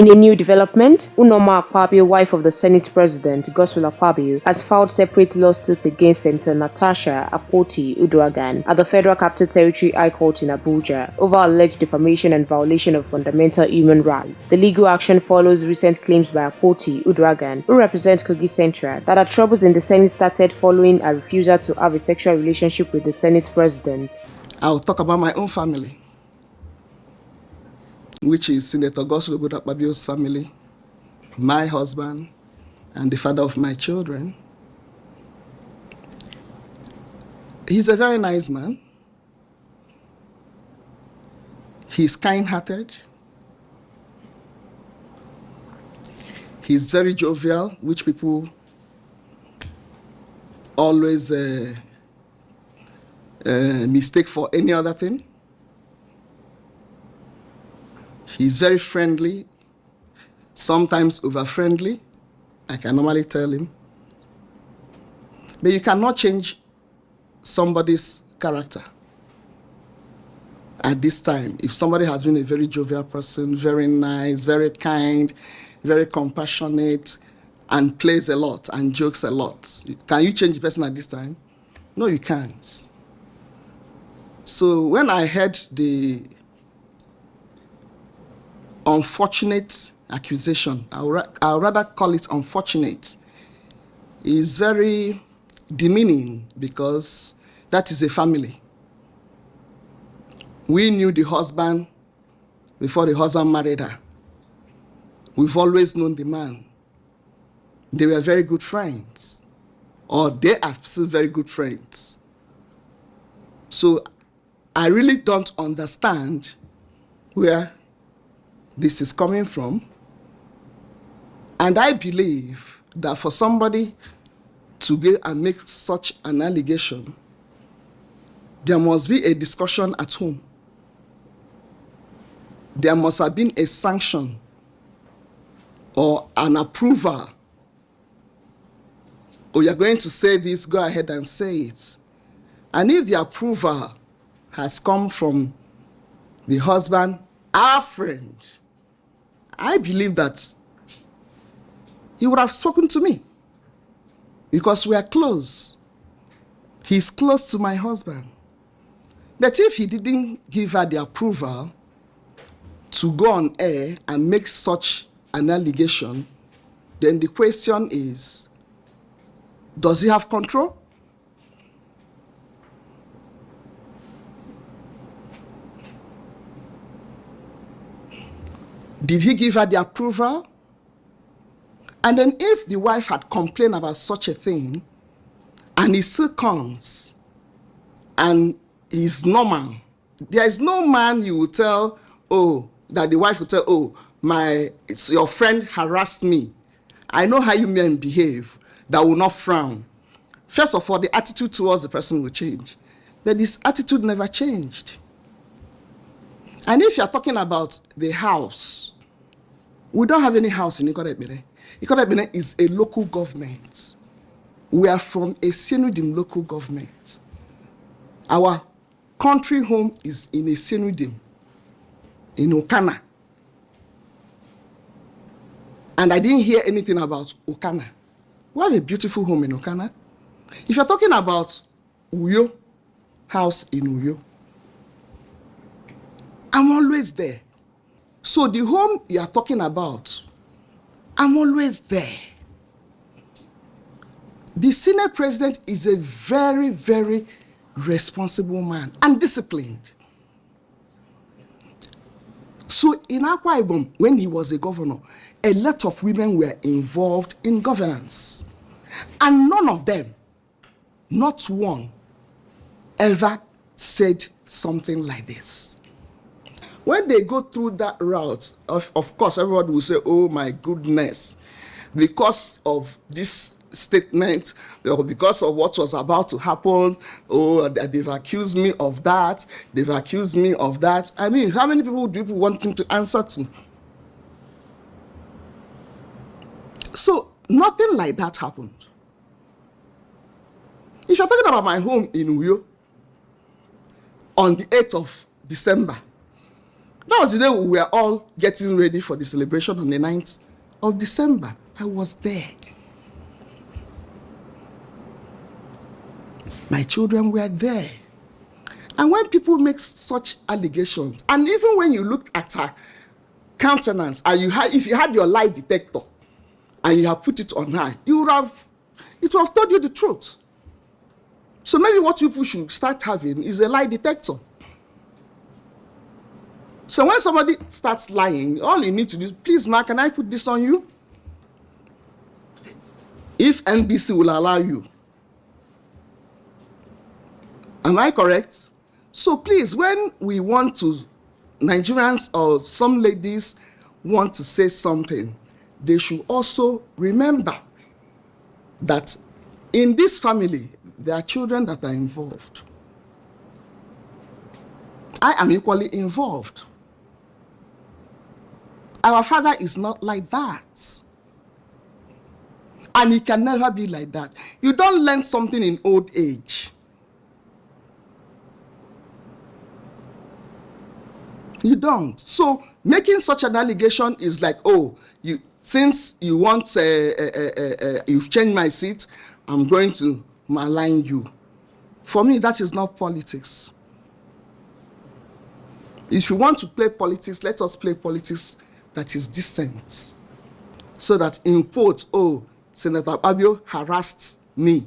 In a new development, Uloma Akpabio, wife of the Senate President, Gospel Akpabio, has filed separate lawsuits against Senator Natasha, akpoti-uduaghan, at the Federal Capital Territory High Court in Abuja over alleged defamation and violation of fundamental human rights. The legal action follows recent claims by akpoti-uduaghan, who represents Kogi Central, that her troubles in the Senate started following a refusal to have a sexual relationship with the Senate President. I'll talk about my own family, which is Senator Gospel Akpabio's family, my husband, and the father of my children. He's a very nice man. He's kind-hearted. He's very jovial, which people always mistake for any other thing. He's very friendly, sometimes over-friendly, I can normally tell him. But you cannot change somebody's character at this time. If somebody has been a very jovial person, very nice, very kind, very compassionate, and plays a lot and jokes a lot, can you change the person at this time? No, you can't. So when I heard the unfortunate accusation, I'll rather call it unfortunate, is very demeaning because that is a family. We knew the husband before the husband married her. We've always known the man. They were very good friends, or they are still very good friends. So I really don't understand where this is coming from. And I believe that for somebody to go and make such an allegation, there must be a discussion at home. There must have been a sanction or an approval. Oh, you're going to say this, go ahead and say it. And if the approval has come from the husband, our friend, I believe that he would have spoken to me because we are close. He's close to my husband. But if he didn't give her the approval to go on air and make such an allegation, then the question is, does he have control? Did he give her the approval? And then if the wife had complained about such a thing, and he still comes, and he's normal, there is no man you will tell, oh, that the wife will tell, oh, your friend harassed me. I know how you men behave, that will not frown. First of all, the attitude towards the person will change. But this attitude never changed. And if you're talking about the house, we don't have any house in Ikorebene. Ikorebene is a local government. We are from a Senudim local government. Our country home is in a Senudim, in Okana. And I didn't hear anything about Okana. We have a beautiful home in Okana. If you're talking about Uyo, house in Uyo, I'm always there. So the home you are talking about, I'm always there. The Senate President is a very, very responsible man and disciplined. So in Akwa Ibom, when he was a governor, a lot of women were involved in governance. And none of them, not one, ever said something like this. When they go through that route, of course, everybody will say, oh my goodness, because of this statement, or because of what was about to happen, oh, they've accused me of that, they've accused me of that. I mean, how many people do people want him to answer to? So nothing like that happened. If you're talking about my home in Uyo, on the 8th of December, That was the day we were all getting ready for the celebration on the 9th of December. I was there. My children were there. And when people make such allegations, and even when you looked at her countenance, and if you had your lie detector and you have put it on her, it would have told you the truth. So maybe what people should start having is a lie detector. So when somebody starts lying, all you need to do is, please, ma, can I put this on you? If NBC will allow you. Am I correct? So please, when we want to, Nigerians or some ladies want to say something, they should also remember that in this family, there are children that are involved. I am equally involved. Our father is not like that. And he can never be like that. You don't learn something in old age. You don't. So making such an allegation is like, oh, since you want, you've changed my seat, I'm going to malign you. For me, that is not politics. If you want to play politics, let us play politics that is decent. So that in quote, oh, Senator Akpabio harassed me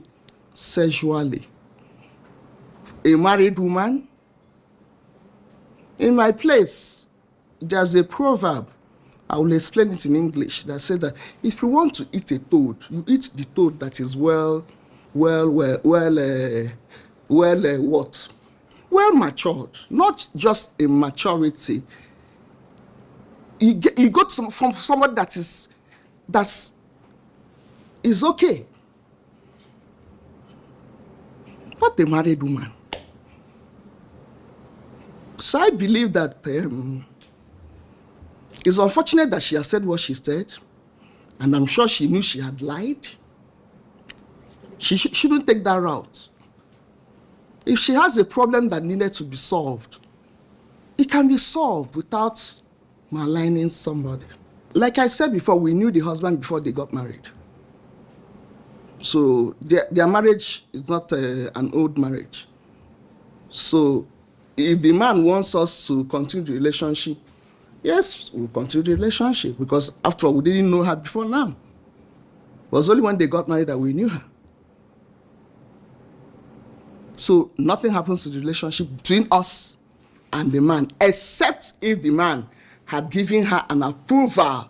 sexually. A married woman. In my place, there's a proverb, I will explain it in English, that says that if you want to eat a toad, you eat the toad that is well matured, not just a maturity. You go from somebody that is okay. What a married woman. So I believe that it's unfortunate that she has said what she said, and I'm sure she knew she had lied. She shouldn't take that route. If she has a problem that needed to be solved, it can be solved without maligning somebody. Like I said before, we knew the husband before they got married. So their marriage is not an old marriage. So if the man wants us to continue the relationship, yes, we'll continue the relationship, because after all, we didn't know her before now. It was only when they got married that we knew her. So nothing happens to the relationship between us and the man, except if the man had given her an approval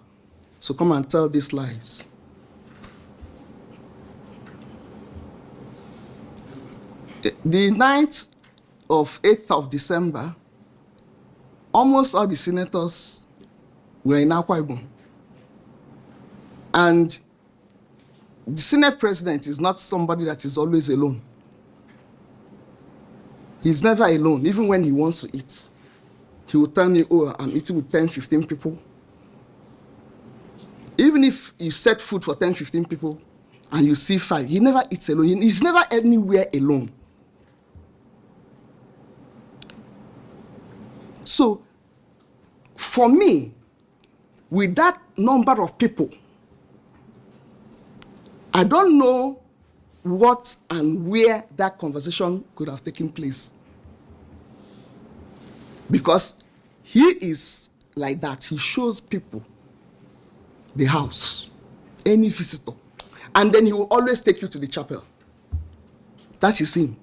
to come and tell these lies. The 8th of December, almost all the senators were in Akwa Ibom. And the Senate president is not somebody that is always alone. He's never alone, even when he wants to eat. He will tell me, oh, I'm eating with 10, 15 people. Even if you set food for 10, 15 people and you see 5, he never eats alone. He's never anywhere alone. So, for me, with that number of people, I don't know what and where that conversation could have taken place. Because he is like that. He shows people the house, any visitor. And then he will always take you to the chapel. That is him.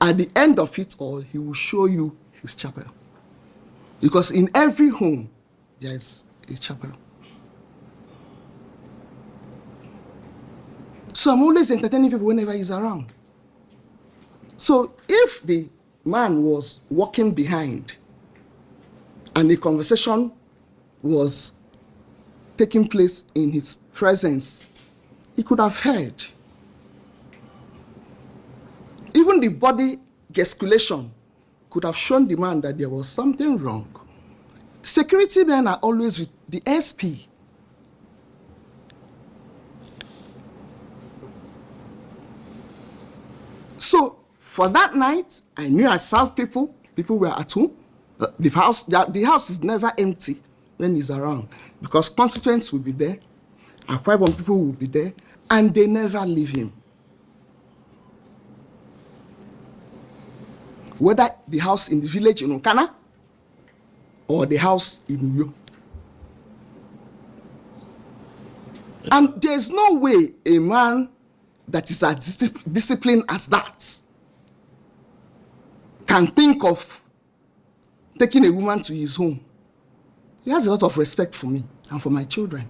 At the end of it all, he will show you his chapel. Because in every home, there is a chapel. So I'm always entertaining people whenever he's around. So if the man was walking behind and the conversation was taking place in his presence, he could have heard. Even the body gesticulation could have shown the man that there was something wrong. Security men are always with the SP. So for that night, I knew I served people. People were at home. The house is never empty when he's around, because constituents will be there, Akwa people will be there, and they never leave him. Whether the house in the village in Okana or the house in Uyo. And there's no way a man that is as disciplined as that can think of taking a woman to his home. He has a lot of respect for me and for my children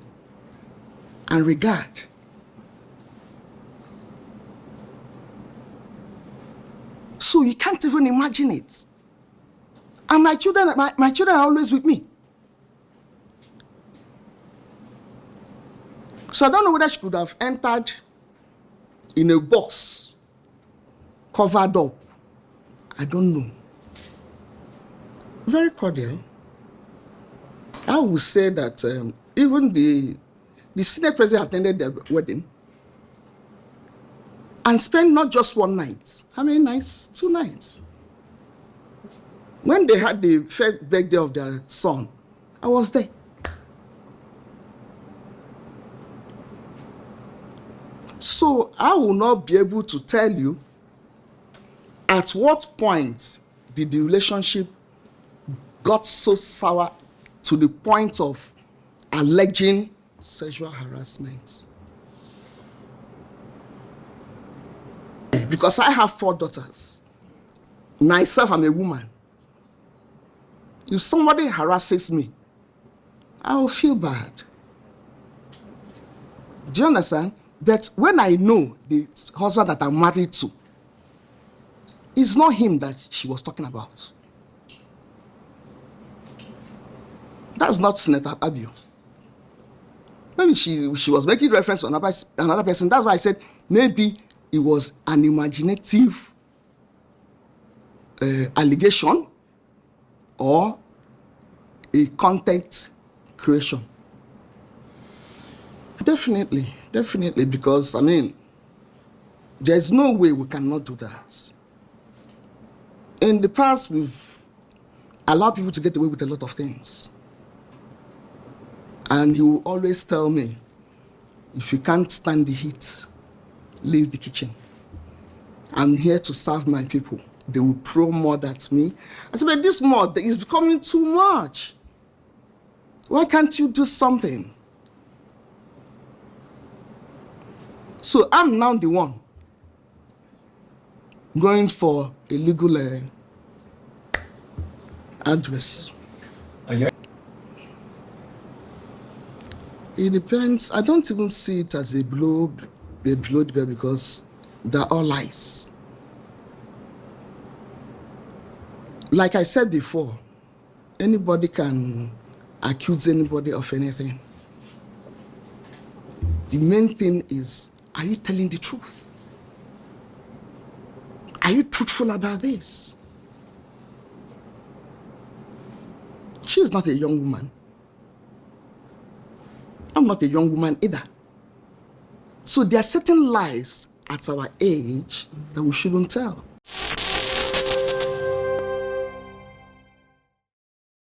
and regard. So you can't even imagine it. And my children are always with me. So I don't know whether she could have entered in a box, covered up. I don't know. Very cordial. I would say that even the Senate president attended their wedding and spent not just one night. How many nights? 2 nights. When they had the first birthday of their son, I was there. So I will not be able to tell you at what point did the relationship got so sour to the point of alleging sexual harassment. Because I have 4 daughters. Myself, I'm a woman. If somebody harasses me, I will feel bad. Do you understand? But when I know the husband that I'm married to, it's not him that she was talking about. That's not Senator Akpabio. Maybe she was making reference to another person. That's why I said maybe it was an imaginative allegation or a content creation. Definitely, because, I mean, there's no way we cannot do that. In the past, we've allowed people to get away with a lot of things. And he will always tell me, if you can't stand the heat, leave the kitchen. I'm here to serve my people. They will throw mud at me. I said, but this mud is becoming too much. Why can't you do something? So I'm now the one going for a legal address. It depends. I don't even see it as a blow the bell, because they're all lies. Like I said before, anybody can accuse anybody of anything. The main thing is, are you telling the truth? Are you truthful about this? She is not a young woman. I'm not a young woman either. So there are certain lies at our age that we shouldn't tell.